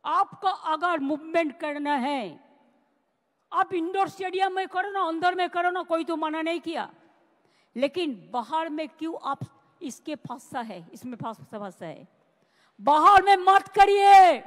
आपका अगर मूवमेंट करना है, आप इंडोर स्टेडियम में करो ना, अंदर में करो ना, कोई तो मना नहीं किया, लेकिन बाहर में क्यों आप इसके फंसा है, इसमें फंसा है। बाहर में मत करिए।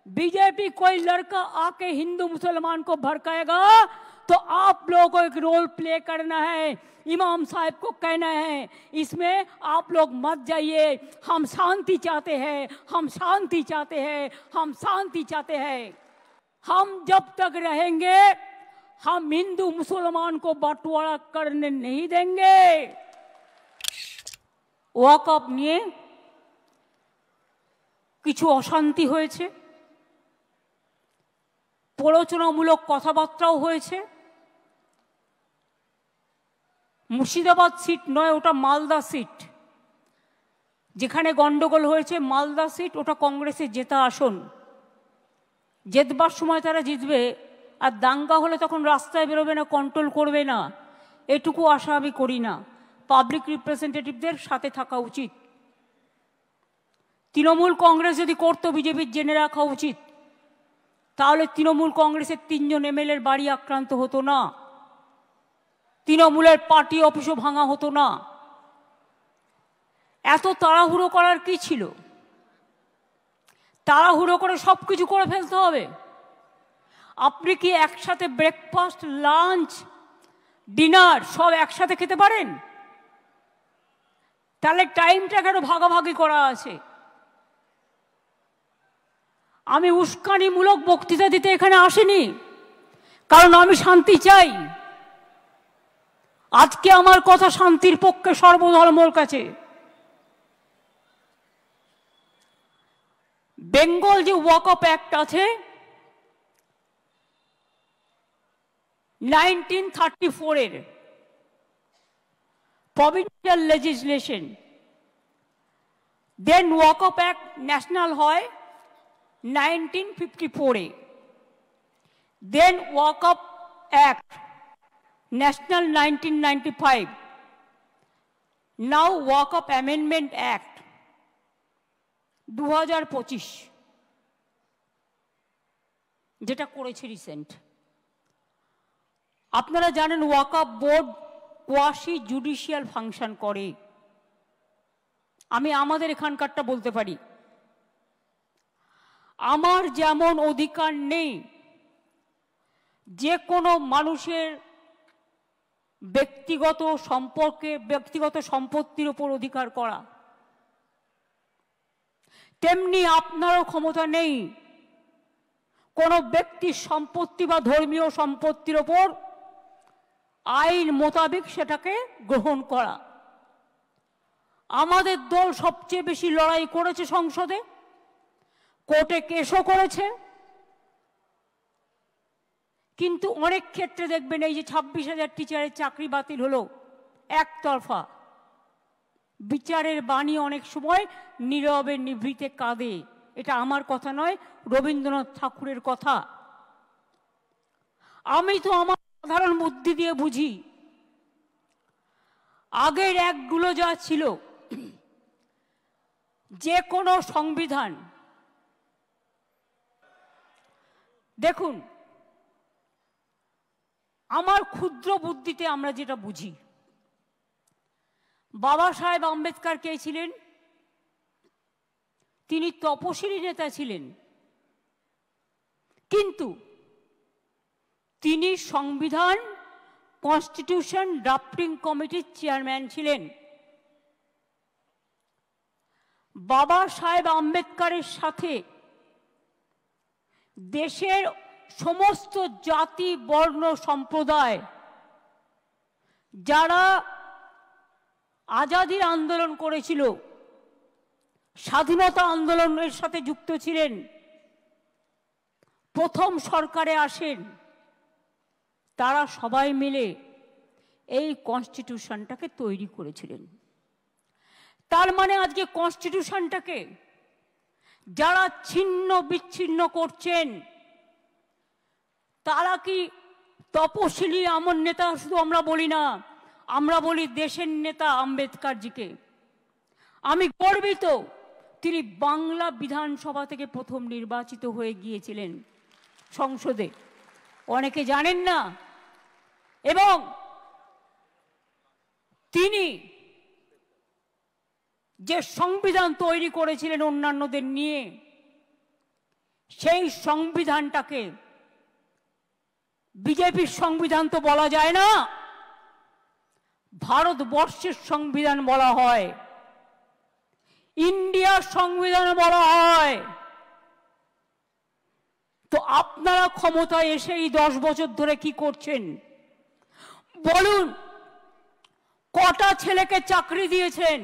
बीजेपी कोई लड़का आके हिंदू मुसलमान को भड़काएगा तो आप लोगों को एक रोल प्ले करना है, इमाम साहब को कहना है इसमें आप लोग मत जाइए, हम शांति चाहते हैं, हम शांति चाहते हैं, हम शांति चाहते हैं। हम जब तक रहेंगे हम हिंदू मुसलमान को बंटवारा करने नहीं देंगे। ওয়াকফ নিয়ে কিছু অশান্তি হয়েছে, প্ররোচনামূলক কথাবার্তাও হয়েছে। মুর্শিদাবাদ সিট নয়, ওটা মালদা সিট, যেখানে গন্ডগোল হয়েছে মালদা সিট, ওটা কংগ্রেসের জেতা আসন। জেতবার সময় তারা জিতবে, আর দাঙ্গা হলে তখন রাস্তায় বেরোবে না, কন্ট্রোল করবে না, এটুকু আশা আমি করি না। পাবলিক রিপ্রেজেন্টেটিভদের সাথে থাকা উচিত। তৃণমূল কংগ্রেস যদি করতো বিজেপির জেনে রাখা উচিত, তাহলে তৃণমূল কংগ্রেসের 3 জন এমএলএর বাড়ি আক্রান্ত হতো না, তৃণমূলের পার্টি অফিসও ভাঙা হতো না। এত তাড়াহুড়ো করার কি ছিল? তাড়াহুড়ো করে সব কিছু করে ফেলতে হবে? আপনি কি একসাথে ব্রেকফাস্ট, লাঞ্চ, ডিনার সব একসাথে খেতে পারেন? তাহলে টাইমটা কেন ভাগাভাগি করা আছে? আমি উস্কানিমূলক বক্তৃতা দিতে এখানে আসিনি, কারণ আমি শান্তি চাই। আজকে আমার কথা শান্তির পক্ষে সর্বধর্মর কাছে। বেঙ্গল যে ওয়াকফ অ্যাক্ট আছে 1934 এর প্রভিন্সিয়াল লেজিসলেশন, দেন ওয়াকফ অ্যাক্ট ন্যাশনাল হয় 1954 এ, দেন ওয়াকফ অ্যাক্ট ন্যাশনাল 1995, নাও ওয়াকফ অ্যামেন্ডমেন্ট অ্যাক্ট 2025, যেটা করেছে রিসেন্ট। আপনারা জানেন ওয়াকফ বোর্ড কোয়াসি জুডিশিয়াল ফাংশন করে। আমি আমাদের এখানকারটা বলতে পারি, আমার যেমন অধিকার নেই যে কোনো মানুষের ব্যক্তিগত সম্পর্কে, ব্যক্তিগত সম্পত্তির উপর অধিকার করা, তেমনি আপনারও ক্ষমতা নেই কোনো ব্যক্তির সম্পত্তি বা ধর্মীয় সম্পত্তির ওপর আইন মোতাবেক সেটাকে গ্রহণ করা। আমাদের দল সবচেয়ে বেশি লড়াই করেছে সংসদে, কোর্টে কেসও করেছে, কিন্তু অনেক ক্ষেত্রে দেখবেন এই যে 26,000 টিচারের চাকরি বাতিল হলো একতরফা, বিচারের বাণী অনেক সময় নীরবে নিভৃতে কাঁদে। এটা আমার কথা নয়, রবীন্দ্রনাথ ঠাকুরের কথা। আমি তো আমার সাধারণ বুদ্ধি দিয়ে বুঝি। আগের অ্যাক্টগুলো যা ছিল, যে কোনো সংবিধান, দেখুন আমার ক্ষুদ্র বুদ্ধিতে আমরা যেটা বুঝি, বাবা সাহেব আম্বেদকর কে ছিলেন? তিনি তপশিলি নেতা ছিলেন, কিন্তু তিনি সংবিধান কনস্টিটিউশন ড্রাফটিং কমিটির চেয়ারম্যান ছিলেন। বাবা সাহেব আম্বেদকরের সাথে দেশের সমস্ত জাতি, বর্ণ, সম্প্রদায় যারা আজাদির আন্দোলন করেছিল, স্বাধীনতা আন্দোলনের সাথে যুক্ত ছিলেন, প্রথম সরকারে আসেন, তারা সবাই মিলে এই কনস্টিটিউশনটাকে তৈরি করেছিলেন। তার মানে আজকে কনস্টিটিউশনটাকে যারা ছিন্ন বিচ্ছিন্ন করছেন, তারা কি তপশিলি আমার নেতা? শুধু আমরা বলি না, আমরা বলি দেশের নেতা আম্বেদকরজিকে। আমি গর্বিত তিনি বাংলা বিধানসভা থেকে প্রথম নির্বাচিত হয়ে গিয়েছিলেন সংসদে, অনেকে জানেন না। এবং তিনি যে সংবিধান তৈরি করেছিলেন অন্যান্যদের নিয়ে, সেই সংবিধানটাকে বিজেপির সংবিধান তো বলা যায় না, ভারতবর্ষের সংবিধান বলা হয়, ইন্ডিয়ার সংবিধান বলা হয়। তো আপনারা ক্ষমতায় এসে এই 10 বছর ধরে কি করছেন বলুন? কটা ছেলেকে চাকরি দিয়েছেন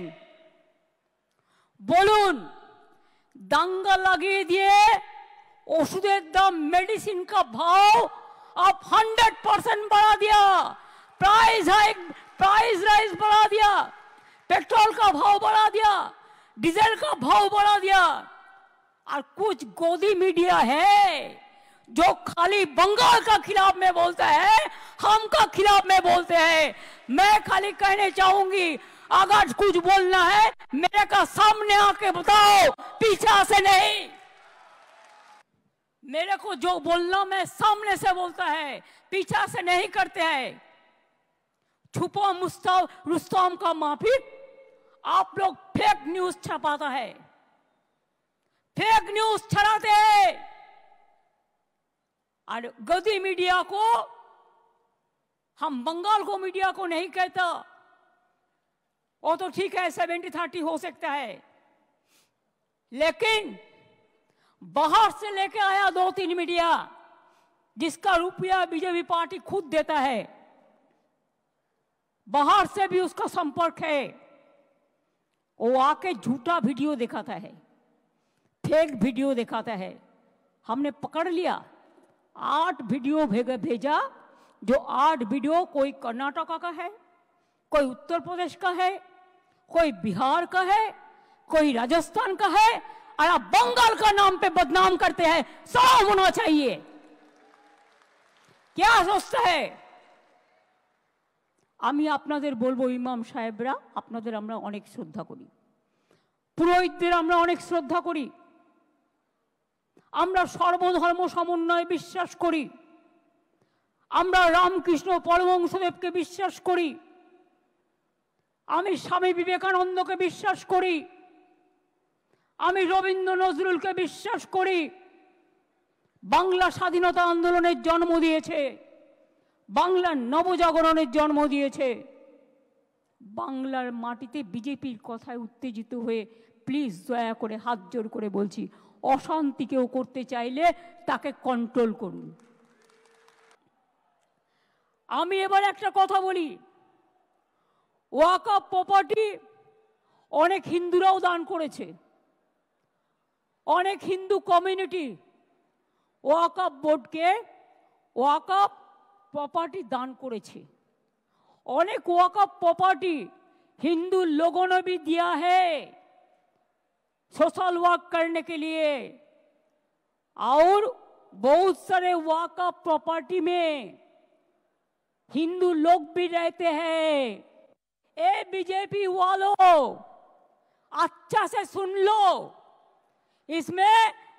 বলুন? दांगा लगिए दिए औषधेर दाम मेडिसिन का भाव आप 100% बढ़ा दिया, प्राइस राइज बढ़ा दिया, पेट्रोल का भाव बढ़ा दिया, डीजल का भाव बढ़ा दिया। और कुछ गोदी मीडिया है जो खाली बंगाल का खिलाफ में बोलता है, हम का खिलाफ में बोलते हैं। मैं खाली कहने चाहूंगी, अगर कुछ बोलना है मेरे का सामने आके बताओ, पीछा से नहीं। मेरे को जो बोलना मैं सामने से बोलता है, पीछा से नहीं करते हैं। छुपा रुस्तम का माफिक आप लोग फेक न्यूज छपाता है, फेक न्यूज छड़ाते हैं। और गद्दी मीडिया को, हम बंगाल को मीडिया को नहीं कहता, वो तो ठीक है 70-30 हो सकता है, लेकिन बाहर से लेके आया 2-3 मीडिया जिसका रुपया बीजेपी पार्टी खुद देता है, बाहर से भी उसका संपर्क है, वो आके झूठा वीडियो दिखाता है, फेक वीडियो दिखाता है। हमने पकड़ लिया, 8 वीडियो भेजा, जो 8 वीडियो कोई कर्नाटका का है, कोई उत्तर प्रदेश का है, कोई बिहार का है, कोई राजस्थान का है, और आप बंगाल का नाम पे बदनाम करते हैं। सब होना चाहिए। क्या सोचता है? আমি আপনাদের বলবো, ইমাম সাহেবরা, আপনাদের আমরা অনেক শ্রদ্ধা করি, পুরোহিতদের আমরা অনেক শ্রদ্ধা করি, আমরা সর্বধর্ম সমন্বয়ে বিশ্বাস করি, আমরা রামকৃষ্ণ পরমহংসদেবকে বিশ্বাস করি, আমি স্বামী বিবেকানন্দকে বিশ্বাস করি, আমি রবীন্দ্র নজরুলকে বিশ্বাস করি। বাংলা স্বাধীনতা আন্দোলনের জন্ম দিয়েছে, বাংলার নবজাগরণের জন্ম দিয়েছে। বাংলার মাটিতে বিজেপির কথায় উত্তেজিত হয়ে প্লিজ দয়া করে হাত জোর করে বলছি, অশান্তি কেউ করতে চাইলে তাকে কন্ট্রোল করুন। আমি এবার একটা কথা বলি, ওয়াকফ প্রপার্টি অনেক হিন্দুরাও দান করেছে, অনেক হিন্দু কমিউনিটি ওয়াকফ বোর্ডকে ওয়াকফ प्रॉपर्टी दान करेছে। अनेक वक़्फ़ प्रॉपर्टी हिंदू लोगों ने भी दिया है सोशल वर्क करने के लिए, और बहुत सारे वक़्फ़ प्रॉपर्टी में हिंदू लोग भी रहते हैं। ए बीजेपी वालों, अच्छा से सुन लो, इसमें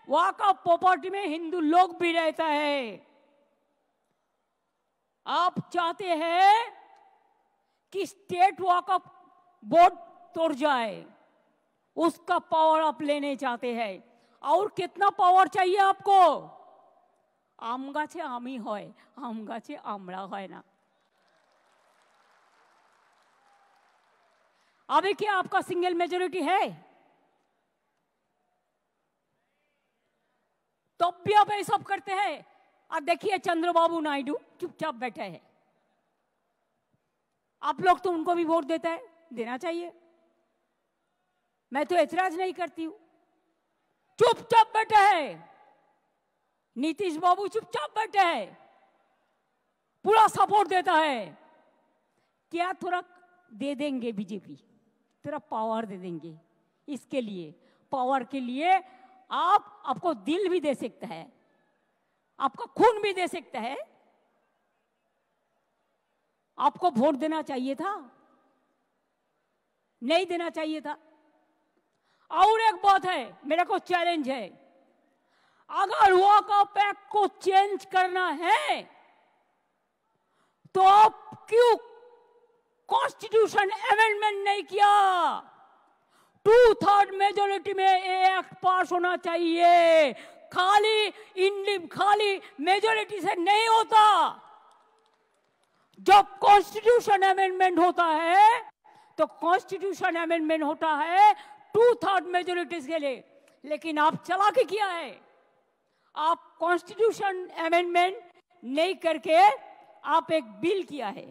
वक़्फ़ प्रॉपर्टी में हिंदू लोग भी रहता है। आप चाहते हैं कि स्टेट वक़्फ़ बोर्ड तोड़ जाए, उसका पावर आप लेने चाहते हैं। और कितना पावर चाहिए आपको? आम गाছে आमी হয়, आम गाছে आमड़ा হয় ना। अभी क्या आपका सिंगल मेजॉरिटी है? तब भी आप ये सब करते हैं। और देखिए चंद्रबाबू नायडू चुपचाप बैठे हैं। आप लोग तो उनको भी वोट देता है, देना चाहिए, मैं तो ऐतराज नहीं करती हूं। चुपचाप बैठे हैं। नीतीश बाबू चुपचाप बैठे हैं, पूरा सपोर्ट देता है। क्या थोड़ा दे देंगे बीजेपी, थोड़ा पावर दे देंगे। इसके लिए, पावर के लिए आपको दिल भी दे सकता है, आपका खून भी दे सकता है। आपको वोट देना चाहिए था, नहीं देना चाहिए था। और एक बात है, मेरे को चैलेंज है, अगर वॉकआउट एक्ट को चेंज करना है तो आप क्यों कॉन्स्टिट्यूशन अमेंडमेंट नहीं किया? 2/3 मेजोरिटी में ये एक्ट पास होना चाहिए, खाली मेजोरिटी से नहीं होता। जब कॉन्स्टिट्यूशन अमेंडमेंट होता है तो कॉन्स्टिट्यूशन अमेंडमेंट होता है 2/3 मेजोरिटी के लिए, लेकिन आप चालाकी किया है, आप कॉन्स्टिट्यूशन अमेंडमेंट नहीं करके आप एक बिल किया है।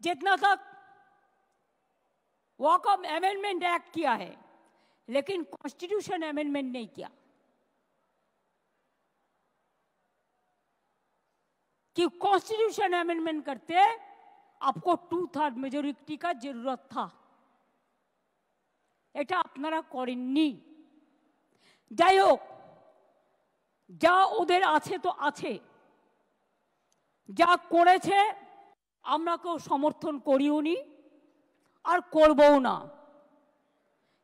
जितना तक वॉकआउट अमेंडमेंट एक्ट किया है, लेकिन कॉन्स्टिट्यूशन अमेंडमेंट नहीं किया, कि कॉन्स्टिट्यूशन अमेंडमेंट करते आपको 2/3 मेजोरिटी का जरूरत था, এটা আপনারা করেননি। যাই হোক, যা ওদের আছে তো আছে, যা করেছে আমরা কেউ সমর্থন করিও নি আর করবও না,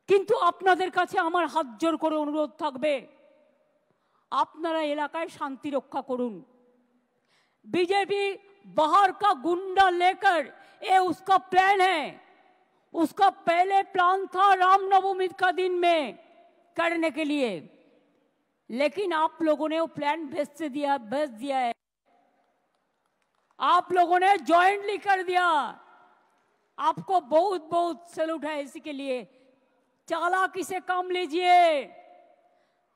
কিন্তু আপনাদের কাছে আমার হাত জোর করে অনুরোধ থাকবে, আপনারা এলাকায় শান্তি রক্ষা করুন। बीजेपी बाहर का गुंडा लेकर, ये उसका प्लान है, उसका पहले प्लान था रामनवमी का दिन में करने के लिए, लेकिन आप लोगों ने वो प्लान भेज दिया है, आप लोगों ने जॉइंटली कर दिया। आपको बहुत बहुत सैल्यूट है इसी के लिए, चालाकी से काम लीजिए।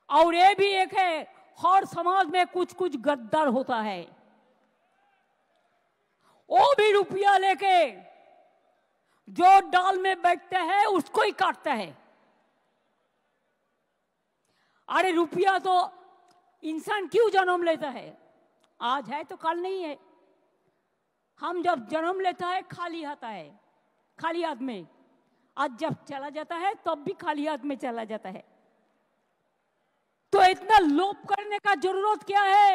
और ये भी एक है, हर समाज में कुछ कुछ गद्दार होता है, वो भी रुपया लेके जो डाल में बैठता है उसको ही काटता है। अरे रुपया तो इंसान क्यों जन्म लेता है? आज है तो कल नहीं है। हम जब जन्म लेता है खाली आता है, खाली हाथ में, आज जब चला जाता है तब भी खाली हाथ में चला जाता है। तो इतना लोभ करने का जरूरत क्या है?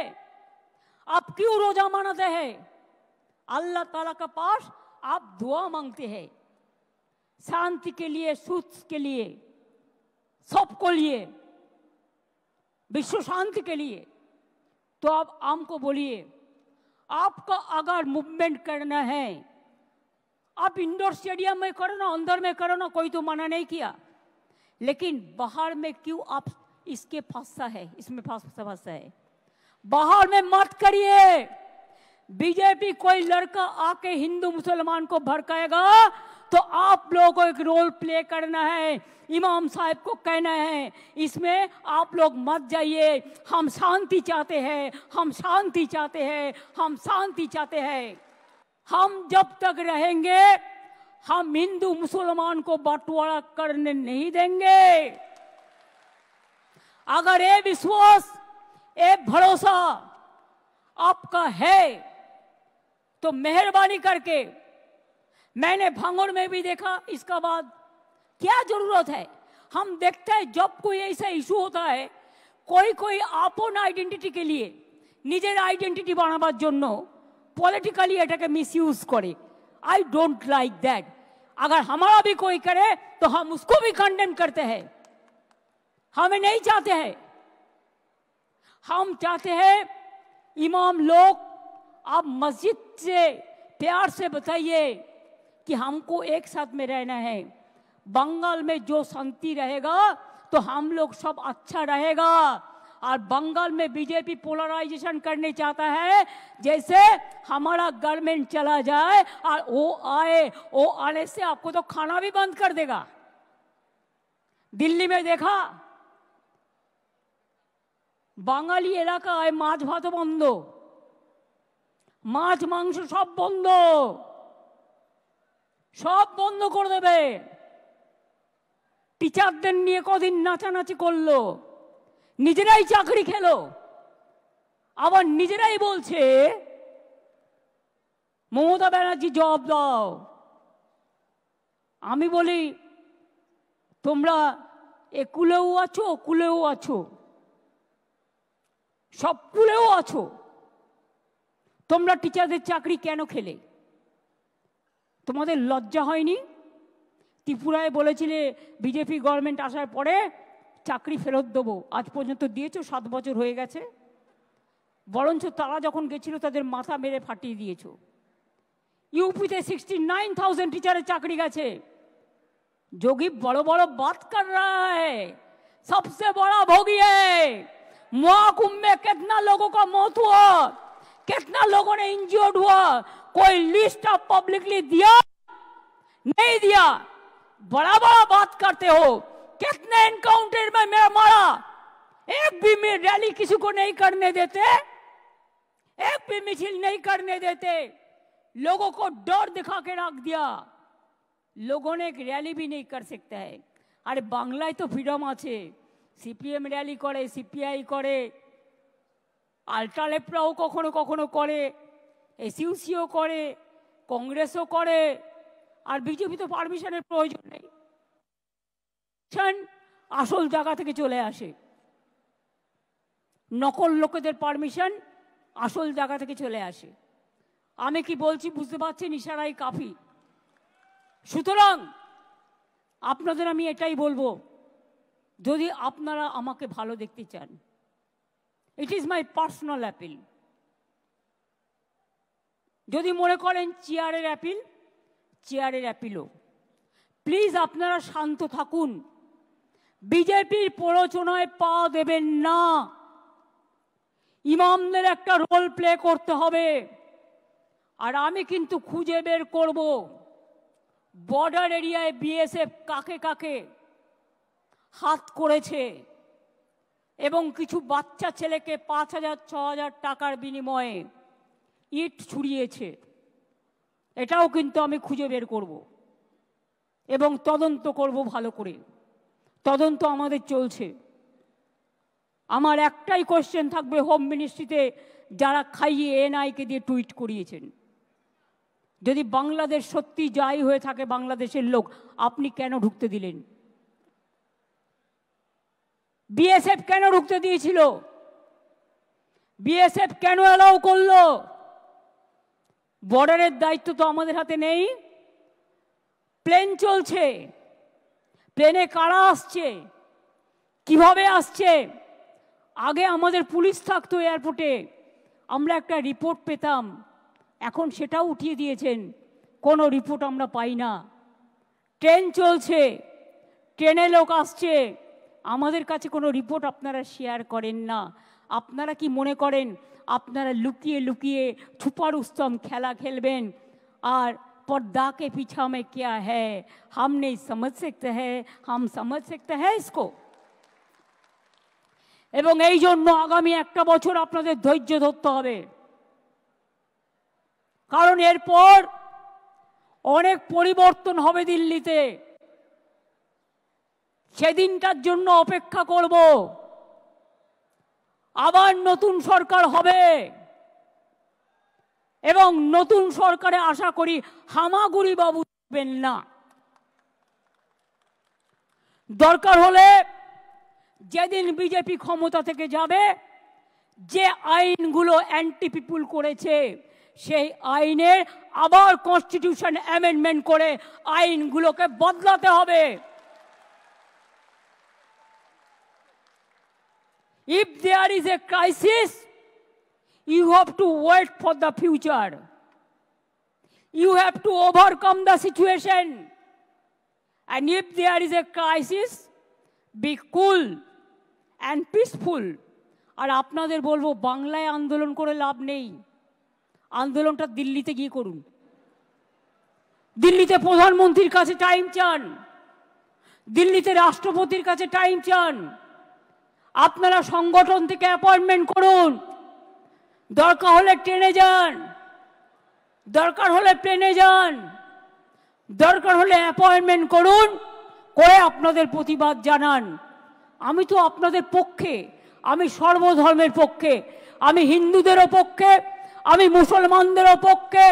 आप क्यों रोजा मनाते हैं? अल्लाह ताला के पास आप दुआ मांगते हैं, शांति के लिए, सुख के लिए, सबको लिए, विश्व शांति के लिए। तो आप हमको बोलिए, आपका अगर मूवमेंट करना है, आप इंडोर स्टेडियम में करो ना, अंदर में करो ना, कोई तो मना नहीं किया, लेकिन बाहर में क्यों आप इसके फंसा है, इसमें फंसा है? बाहर में मत करिए। बीजेपी कोई लड़का आके हिंदू मुसलमान को भड़काएगा तो आप लोगों को एक रोल प्ले करना है, इमाम साहब को कहना है, इसमें आप लोग मत जाइए, हम शांति चाहते हैं, हम शांति चाहते हैं, हम शांति चाहते हैं। हम जब तक रहेंगे हम हिंदू मुसलमान को बंटवारा करने नहीं देंगे। अगर ये विश्वास, ये भरोसा आपका है तो मेहरबानी करके, मैंने भांगड़ में भी देखा, इसका बाद क्या जरूरत है? हम देखते हैं जब कोई ऐसा इशू होता है, कोई आपन आइडेंटिटी के लिए, निजेर आइडेंटिटी बानाबार जन्नो पॉलिटिकली एटाके मिसयूज करे। I don't like that. अगर हमारा भी कोई करे तो हम उसको भी कंडेम करते हैं, हमें नहीं चाहते हैं। हम चाहते हैं इमाम लोग, आप मस्जिद से प्यार से बताइए कि हमको एक साथ में रहना है। बंगाल में जो शांति रहेगा तो हम लोग सब अच्छा रहेगा। और बंगाल में बीजेपी पोलराइजेशन करने चाहता है, जैसे हमारा गवर्नमेंट चला जाए और वो आने से आपको तो खाना भी बंद कर देगा। दिल्ली में देखा, बांगाली एलाकाय माछ भात बंद, माछ मांस सब बंद, सब बंद कर देबे। टीचारদের নিয়ে কদিন নাচানাচি করলো, নিজেরাই চাকরি খেলো, আবার নিজেরাই বলছে মমতা ব্যানার্জি জবাব দাও। আমি বলি, তোমরা একুলেও আছো, কুলেও আছো, সব কুলেও আছো, তোমরা টিচারদের চাকরি কেন খেলে? তোমাদের লজ্জা হয়নি? ত্রিপুরায় বলেছিলে বিজেপি গভর্নমেন্ট আসার পরে চাকরি ফেরত দেবো, আজ পর্যন্ত দিয়েছো, 7 বছর হয়ে গেছে। বরঞ্চ তারা যখন গেছিল তাদের মাথা মেরে ফাটিয়ে দিয়েছো। यूपी से 69,000 टीचर चाकरी गए। जोगी बड़ो बड़ो बात कर रहा है, सबसे बड़ा भोगी है। महाकुंभ में कितना लोगों का मौत हुआ, कितना लोगों ने इंजर्ड हुआ, कोई लिस्ट ऑफ पब्लिकली दिया? नहीं दिया। बड़ा बड़ा बात करते हो। कितने एनकाउंटर में मेरा मारा, एक भी में रैली किसी को नहीं करने देते, एक भी मिছিল नहीं करने देते, लोगों को डर दिखा के रख दिया। लोगों ने एक रैली भी नहीं कर सकता है। अरे बांग्लाয় तो फ्रीडम আছে, সিপিএম র‍্যালি করে, সিপিআই করে, আল্ট্রালেফটরাও কখনো কখনো করে, এসইউসিও করে, কংগ্রেসও করে, আর বিজেপি তো পারমিশনের প্রয়োজন নেই। আসল জায়গা থেকে চলে আসে, নকল লোকেদের পারমিশন আসল জায়গা থেকে চলে আসে। আমি কি বলছি বুঝতে পারছেন? ইশারাই কাফি। সুতরাং আপনাদের আমি এটাই বলবো, যদি আপনারা আমাকে ভালো দেখতে চান, it is my personal appeal. যদি মনে করেন চেয়ারের অ্যাপিল, চেয়ারের অ্যাপিলও। প্লিজ আপনারা শান্ত থাকুন, বিজেপির প্ররোচনায় পা দেবেন না। ইমামদের একটা রোল প্লে করতে হবে। আর আমি কিন্তু খুঁজে বের করব বর্ডার এরিয়ায় বিএসএফ কাকে কাকে হাত করেছে এবং কিছু বাচ্চা ছেলেকে 5,000-6,000 টাকার বিনিময়ে ইট ছুড়িয়েছে। এটাও কিন্তু আমি খুঁজে বের করব এবং তদন্ত করব ভালো করে। তদন্ত আমাদের চলছে। আমার একটাই কোশ্চেন থাকবে হোম মিনিস্ট্রিতে, যারা খাইয়ে এনআইকে দিয়ে টুইট করিয়েছেন, যদি বাংলাদেশ সত্যি যাই হয়ে থাকে বাংলাদেশের লোক, আপনি কেন ঢুকতে দিলেন? বিএসএফ কেন ঢুকতে দিয়েছিল? বিএসএফ কেন অ্যালাউ করলো? বর্ডারের দায়িত্ব তো আমাদের হাতে নেই। প্লেন চলছে, প্লেনে কারা আসছে, কিভাবে আসছে? আগে আমাদের পুলিশ থাকতো এয়ারপোর্টে, আমরা একটা রিপোর্ট পেতাম, এখন সেটাও উঠিয়ে দিয়েছেন, কোনো রিপোর্ট আমরা পাই না। ট্রেন চলছে, ট্রেনে লোক আসছে, আমাদের কাছে কোনো রিপোর্ট আপনারা শেয়ার করেন না। আপনারা কি মনে করেন আপনারা লুকিয়ে লুকিয়ে छुपा रुस्तम খেলা খেলবেন আর पर्दा के पीछा में क्या है हम नहीं समझ सकते हैं, हम समझ सकते हैं इसको। এবং এই জন্য আগামী একটা বছর আপনাদের ধৈর্য ধরতে হবে, কারণ এরপর অনেক পরিবর্তন হবে দিল্লিতে। সেদিনটার জন্য অপেক্ষা করব। আবার নতুন সরকার হবে এবং নতুন সরকারে আশা করি হামাগুড়ি বাবু থাকবেন না। দরকার হলে যেদিন বিজেপি ক্ষমতা থেকে যাবে, যে আইনগুলো অ্যান্টি পিপুল করেছে সেই আইনের আবার কনস্টিটিউশন অ্যামেন্ডমেন্ট করে আইনগুলোকে বদলাতে হবে। If there is a crisis, you have to wait for the future. You have to overcome the situation. And if there is a crisis, be cool and peaceful. আর আপনাদের বলবো, বাংলায় আন্দোলন করে লাভ নেই, আন্দোলনটা দিল্লিতে গিয়ে করুন। দিল্লিতে প্রধানমন্ত্রীর কাছে টাইম চান, দিল্লিতে রাষ্ট্রপতির কাছে টাইম চান। আপনারা সংগঠন থেকে অ্যাপয়েন্টমেন্ট করুন, দরকার হলে ট্রেনে যান, দরকার হলে প্লেনে যান, দরকার হলে অ্যাপয়েন্টমেন্ট করুন, করে আপনাদের প্রতিবাদ জানান। আমি তো আপনাদের পক্ষে, আমি সর্বধর্মের পক্ষে, আমি হিন্দুদেরও পক্ষে, আমি মুসলমানদেরও পক্ষে,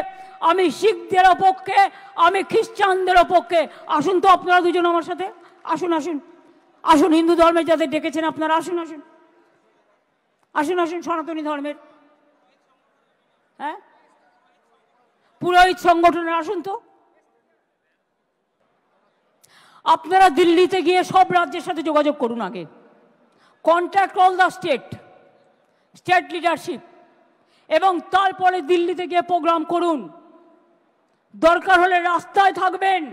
আমি শিখদেরও পক্ষে, আমি খ্রিস্টানদেরও পক্ষে। আসুন তো আপনারা দুজন আমার সাথে, আসুন আসুন আসুন, হিন্দু ধর্মের যাদের ডেকেছেন আপনারা আসুন আসুন আসুন আসুন, সনাতনী ধর্মের, হ্যাঁ পুরোহিত সংগঠনের আসুন তো, আপনারা দিল্লিতে গিয়ে সব রাজ্যের সাথে যোগাযোগ করুন আগে, contact all the state leadership, এবং তারপরে দিল্লিতে গিয়ে প্রোগ্রাম করুন। দরকার হলে রাস্তায় থাকবেন,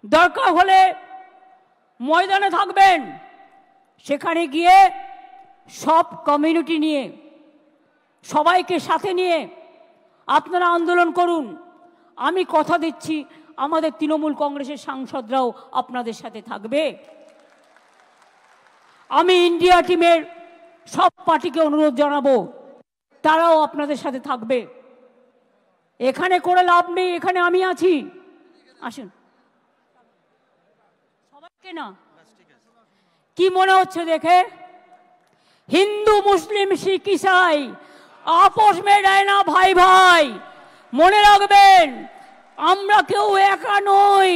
দরকার হলে ময়দানে থাকবেন, সেখানে গিয়ে সব কমিউনিটি নিয়ে, সবাইকে সাথে নিয়ে আপনারা আন্দোলন করুন। আমি কথা দিচ্ছি আমাদের তৃণমূল কংগ্রেসের সাংসদরাও আপনাদের সাথে থাকবে। আমি ইন্ডিয়া টিমের সব পার্টিকে অনুরোধ জানাবো, তারাও আপনাদের সাথে থাকবে। এখানে করে লাভ নেই, এখানে আমি আছি, আসুন সবাইকে। না কি মনে হচ্ছে দেখে? হিন্দু মুসলিম শিখ ইসাই আপোষ মে रहना ভাই ভাই। মনে রাখবেন আমরা কেউ একা নই।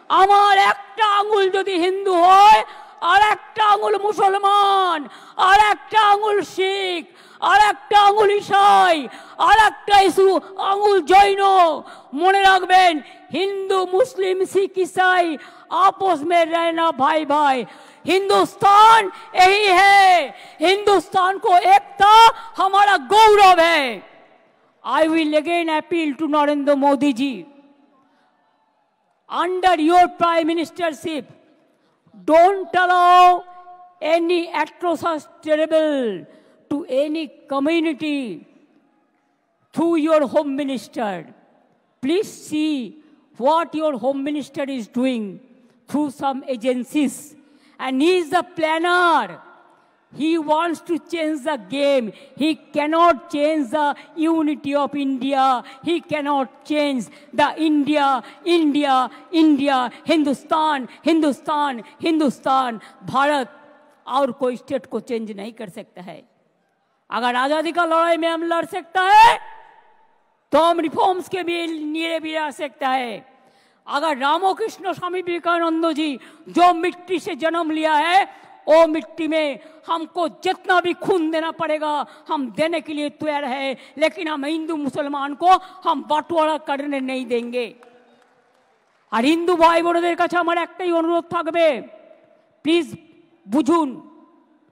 আমার একটা আঙুল যদি হিন্দু হয়, আর একটা আঙুল মুসলমান, আর একটা আঙুল শিখ, আর একটা আঙুল ইসাই, আর একটা আঙুল জৈন। মনে রাখবেন হিন্দু মুসলিম শিখ ইসাई आपस में रहना भाई भाई। हिंदुस्तान यही है, हिंदुस्तान को एकता हमारा गौरव है। I will again appeal to Narendra Modi ji, under your prime ministership, don't allow any atrocious terrible to any community through your home minister. Please see what your home minister is doing through some agencies, and he is the planner. He wants to change the game. He cannot change the unity of India. He cannot change the India, Hindustan, Hindustan, Hindustan, Bharat। और कोई state को change नहीं कर सकता है। अगर आजादी का लड़ाई में हम लड़ सकता है, तो हम रिफॉर्म्स के भी लिए भी लड़ सकता है। अगर रामकृष्ण स्वामी विवेकानंद जी जो मिट्टी से जन्म लिया है, वो मिट्टी में हमको जितना भी खून देना पड़ेगा हम देने के लिए तैयार है, लेकिन हम हिंदू मुसलमान को हम बंटवारा करने नहीं देंगे। और हिंदू भाई बोनेদের কাছে আমার একটাই অনুরোধ থাকবে, প্লিজ বুঝুন,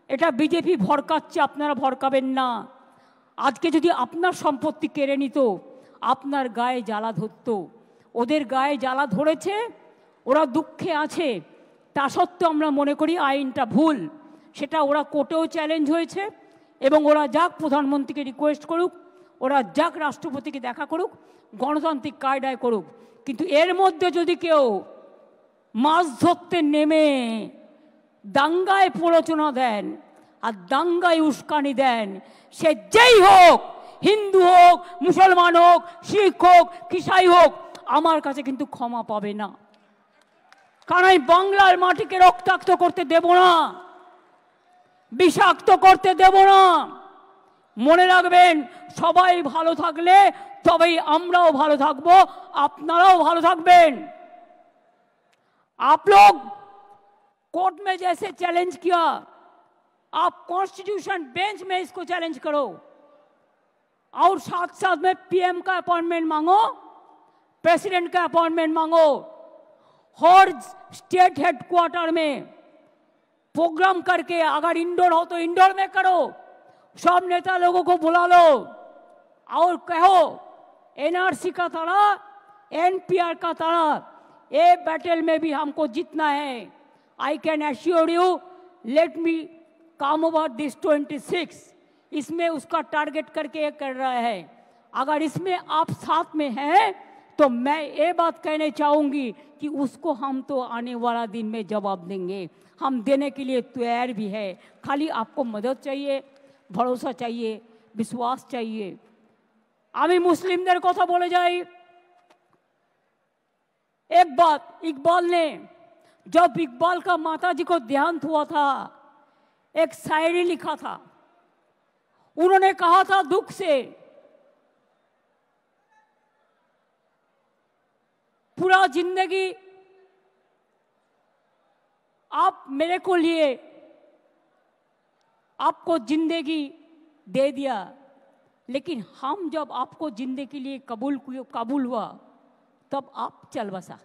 এটা বিজেপি ভরকাচ্ছে, আপনারা ভরকাবেন না। আজকে যদি আপনার সম্পত্তি কেড়ে নিত, আপনার গায়ে জ্বালা ধরতো। ওদের গায়ে জ্বালা ধরেছে, ওরা দুঃখে আছে, তা সত্ত্বেও আমরা মনে করি আইনটা ভুল। সেটা ওরা কোর্টেও চ্যালেঞ্জ হয়েছে, এবং ওরা যাক প্রধানমন্ত্রীকে রিকোয়েস্ট করুক, ওরা যাক রাষ্ট্রপতিকে দেখা করুক, গণতান্ত্রিক কায়দায় করুক। কিন্তু এর মধ্যে যদি কেউ মাছ ধরতে নেমে দাঙ্গায় প্ররোচনা দেন আর দাঙ্গায় উস্কানি দেন, সে যেই হোক, হিন্দু হোক, মুসলমান হোক, শিখ হোক, খ্রিস্টান হোক, আমার কাছে কিন্তু ক্ষমা পাবে না। কারণ আমি বাংলার মাটিকে রক্তাক্ত করতে দেব না, বিষাক্ত করতে দেব না। মনে রাখবেন, সবাই ভালো থাকলে তবেই আমরাও ভালো থাকবো, আপনারাও ভালো থাকবেন। आप लोग कोर्ट में जैसे चैलेंज किया, आप कॉन्स्टिट्यूशन बेंच में इसको चैलेंज करो, और साथ साथ में पीएम का अपॉइंटमेंट मांगो, प्रेसिडेंट का अपॉइंटमेंट मांगो। हर स्टेट हेडक्वार्टर में प्रोग्राम करके, अगर इंडोर हो तो इंडोर में करो, सब नेता लोगों को बुला लो और कहो एनआरसी का तरह, एनपीआर का तरह ये बैटल में भी हमको जीतना है। I can assure you, let me come over this 26, इसमें उसका टारगेट करके ये कर रहा है। अगर इसमें आप साथ में हैं तो मैं ये बात कहने चाहूँगी कि उसको हम तो आने वाला दिन में जवाब देंगे, हम देने के लिए तैयार भी है। खाली आपको मदद चाहिए, भरोसा चाहिए, विश्वास चाहिए। आमी मुस्लिमদের কথা বলে যাই। एक बात, इकबाल ने, जब इकबाल का माताजी को देहांत हुआ था, एक शायरी लिखा था। उन्होंने कहा था दुख से, पूरा जिंदगी आप मेरे को लिए, आपको जिंदगी दे दिया, लेकिन हम जब आपको जिंदगी के लिए कबूल हुआ, तब आप चल बसा।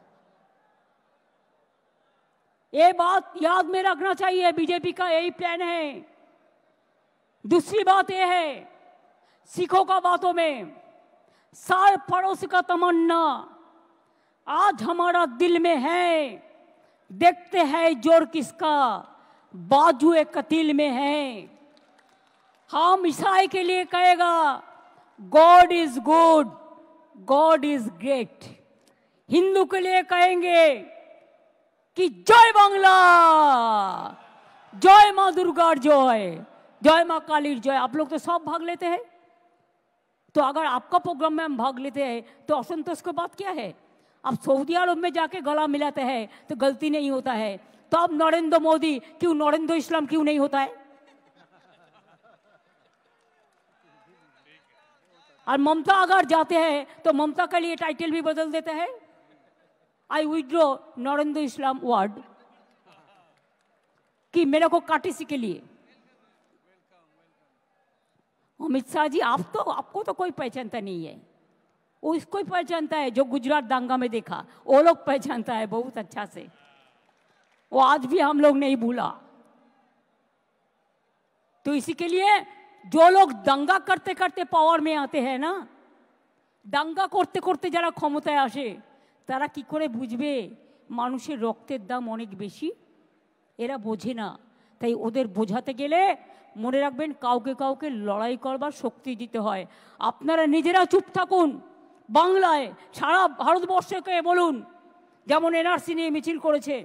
ये बात याद में रखना चाहिए, बीजेपी का यही प्लान है। दूसरी बात यह है, सिखों का बातों में सार पड़ोस का तमन्ना आज हमारा दिल में है, देखते हैं जोर किसका बाजुए कतील में है। हम ईसाई के लिए कहेगा God is good, God is great. Hindu के लिए कहेंगे कि जय बांग्ला, जय मां दुर्गा जय, जय मां काली जय। आप लोग तो सब भाग लेते हैं, तो अगर आपका प्रोग्राम में हम भाग लेते हैं तो असंतोष की बात क्या है? आप सऊदी अरब में जाके गला मिलाते हैं तो गलती नहीं होता है, तो अब नरेंद्र मोदी क्यों, नरेंद्र इस्लाम क्यों नहीं होता है? और ममता अगर जाते हैं तो ममता के लिए टाइटल भी बदल देते हैं, आई विड्रॉ नरेंद्र इस्लाम वर्ड, कि मेरे को काटिसी के लिए। अमित शाह जी, आपको तो कोई पहचानता नहीं है, वो इसको ही पहचानता है जो गुजरात दांगा में देखा, वो लोग पहचानता है बहुत अच्छा से, वो आज भी हम लोग नहीं भूला। तो इसी के लिए जो लोग दंगा करते करते पावर में आते हैं ना, दंगा करते करते যারা ক্ষমতায় আসে তারা কি করে বুঝবে মানুষের রক্তের দাম অনেক বেশি? এরা বোঝে না। তাই ওদের বোঝাতে গেলে মনে রাখবেন কাউকে কাউকে লড়াই করবার শক্তি দিতে হয়। আপনারা নিজেরা চুপ থাকুন, বাংলায় সারা ভারতবর্ষকে বলুন, যেমন এনআরসি নিয়ে মিছিল করেছে,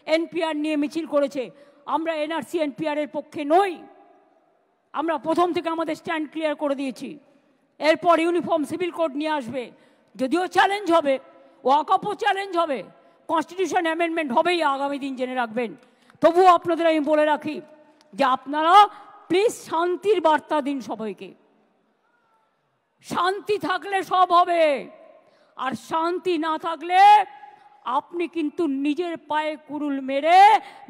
এনপিআর নিয়ে মিছিল করেছে, আমরা এনআরসি এনপিআর এর পক্ষে নই। আমরা প্রথম থেকে আমাদের স্ট্যান্ড ক্লিয়ার করে দিয়েছি। এরপর ইউনিফর্ম সিভিল কোড নিয়ে আসবে, যদিও চ্যালেঞ্জ হবে, ওয়াকফও চ্যালেঞ্জ হবে, কনস্টিটিউশন অ্যামেন্ডমেন্ট হবেই আগামী দিন, জেনে রাখবেন। তবুও আপনাদের আমি বলে রাখি যে আপনারা প্লিজ শান্তির বার্তা দিন সবাইকে। শান্তি থাকলে সব হবে, আর শান্তি না থাকলে আপনি কিন্তু নিজের পায়ে কুড়ুল মেরে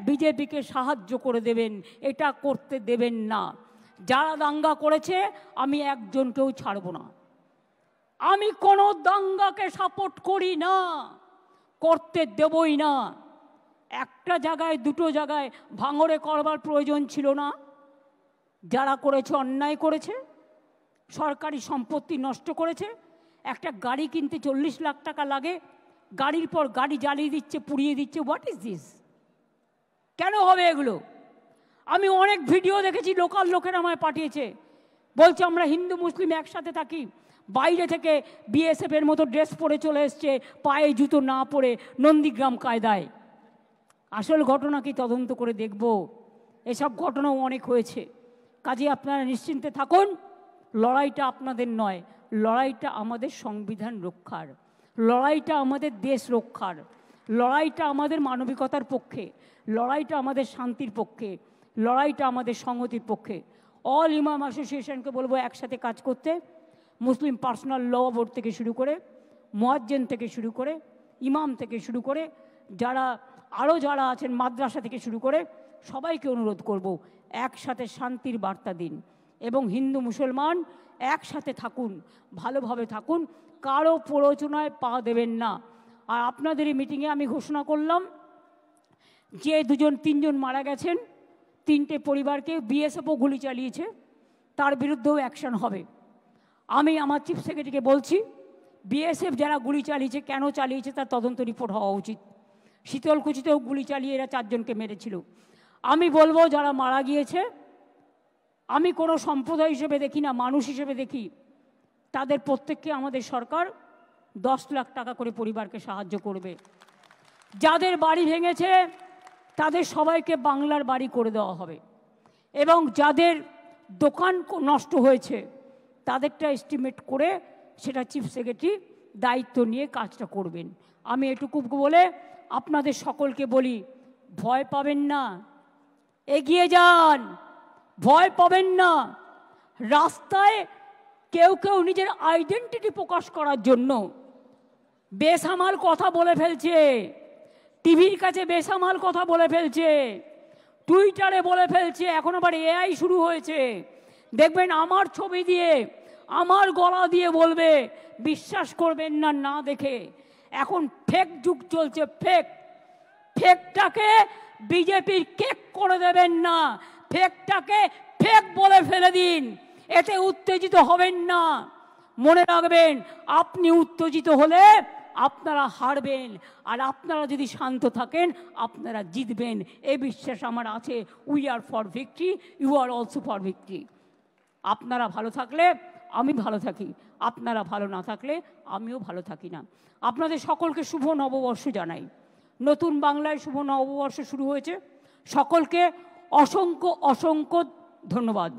বিজেপিকে সাহায্য করে দেবেন, এটা করতে দেবেন না। যারা দাঙ্গা করেছে আমি একজনকেও ছাড়ব না, আমি কোনো দাঙ্গাকে সাপোর্ট করি না, করতে দেবই না। একটা জায়গায় দুটো জায়গায় ভাঙড়ে করবার প্রয়োজন ছিল না। যারা করেছে অন্যায় করেছে, সরকারি সম্পত্তি নষ্ট করেছে, একটা গাড়ি কিনতে 40 লাখ টাকা লাগে, গাড়ির পর গাড়ি জ্বালিয়ে দিচ্ছে, পুড়িয়ে দিচ্ছে। What is this? কেন হবে এগুলো? আমি অনেক ভিডিও দেখেছি, লোকাল লোকেরা আমায় পাঠিয়েছে, বলছে আমরা হিন্দু মুসলিম একসাথে থাকি, বাইরে থেকে বিএসএফ এর মতো ড্রেস পরে চলে এসছে, পায়ে জুতো না পরে নন্দীগ্রাম কায়দায়। আসল ঘটনা কি তদন্ত করে দেখব, এসব ঘটনাও অনেক হয়েছে। কাজে আপনারা নিশ্চিন্তে থাকুন, লড়াইটা আপনাদের নয়, লড়াইটা আমাদের সংবিধান রক্ষার, লড়াইটা আমাদের দেশ রক্ষার, লড়াইটা আমাদের মানবিকতার পক্ষে, লড়াইটা আমাদের শান্তির পক্ষে, লড়াইটা আমাদের সংহতির পক্ষে। অল ইমাম অ্যাসোসিয়েশনকে বলবো একসাথে কাজ করতে, মুসলিম পার্সোনাল ল বোর্ড থেকে শুরু করে, মুয়াজ্জিন থেকে শুরু করে, ইমাম থেকে শুরু করে, যারা আরও যারা আছেন মাদ্রাসা থেকে শুরু করে, সবাইকে অনুরোধ করব একসাথে শান্তির বার্তা দিন এবং হিন্দু মুসলমান একসাথে থাকুন, ভালোভাবে থাকুন, কারো প্ররোচনায় পা দেবেন না। আর আপনাদের এই মিটিংয়ে আমি ঘোষণা করলাম যে 2-3 মারা গেছেন, 3টে পরিবারকে বিএসএফও গুলি চালিয়েছে, তার বিরুদ্ধেও অ্যাকশন হবে। আমি আমার চিফ সেক্রেটারিকে বলছি, বিএসএফ যারা গুলি চালিয়েছে, কেন চালিয়েছে তার তদন্ত রিপোর্ট হওয়া উচিত। শীতলকুচিতেও গুলি চালিয়ে এরা 4 জনকে মেরেছিল। আমি বলবো যারা মারা গিয়েছে, আমি কোনো সম্প্রদায় হিসেবে দেখি না, মানুষ হিসেবে দেখি, তাদের প্রত্যেককে আমাদের সরকার 10 লাখ টাকা করে পরিবারকে সাহায্য করবে। যাদের বাড়ি ভেঙেছে তাদের সবাইকে বাংলার বাড়ি করে দেওয়া হবে এবং যাদের দোকান নষ্ট হয়েছে তাদেরটা এস্টিমেট করে সেটা চিফ সেক্রেটারি দায়িত্ব নিয়ে কাজটা করবেন। আমি এটুকু বলে আপনাদের সকলকে বলি, ভয় পাবেন না, এগিয়ে যান, ভয় পাবেন না। রাস্তায় কেউ কেউ নিজের আইডেন্টিটি প্রকাশ করার জন্য বেসামাল কথা বলে ফেলছে, টিভির কাছে বেসামাল কথা বলে ফেলছে, টুইটারে বলে ফেলছে, এখন আবার এআই শুরু হয়েছে। দেখবেন আমার ছবি দিয়ে, আমার গলা দিয়ে বলবে, বিশ্বাস করবেন না না দেখে। এখন ফেক যুগ চলছে, ফেক। ফেকটাকে বিজেপির কেক করে দেবেন না, ফেকটাকে ফেক বলে ফেলে দিন, এতে উত্তেজিত হবেন না। মনে রাখবেন, আপনি উত্তেজিত হলে আপনারা হারবেন, আর আপনারা যদি শান্ত থাকেন আপনারা জিতবেন, এই বিশ্বাস আমার আছে। We are for victory, you are also for victory. আপনারা ভালো থাকলে আমি ভালো থাকি, আপনারা ভালো না থাকলে আমিও ভালো থাকি না। আপনাদের সকলকে শুভ নববর্ষ জানাই। নতুন বাংলায় শুভ নববর্ষ শুরু হয়েছে। সকলকে অসংখ্য অসংখ্য ধন্যবাদ।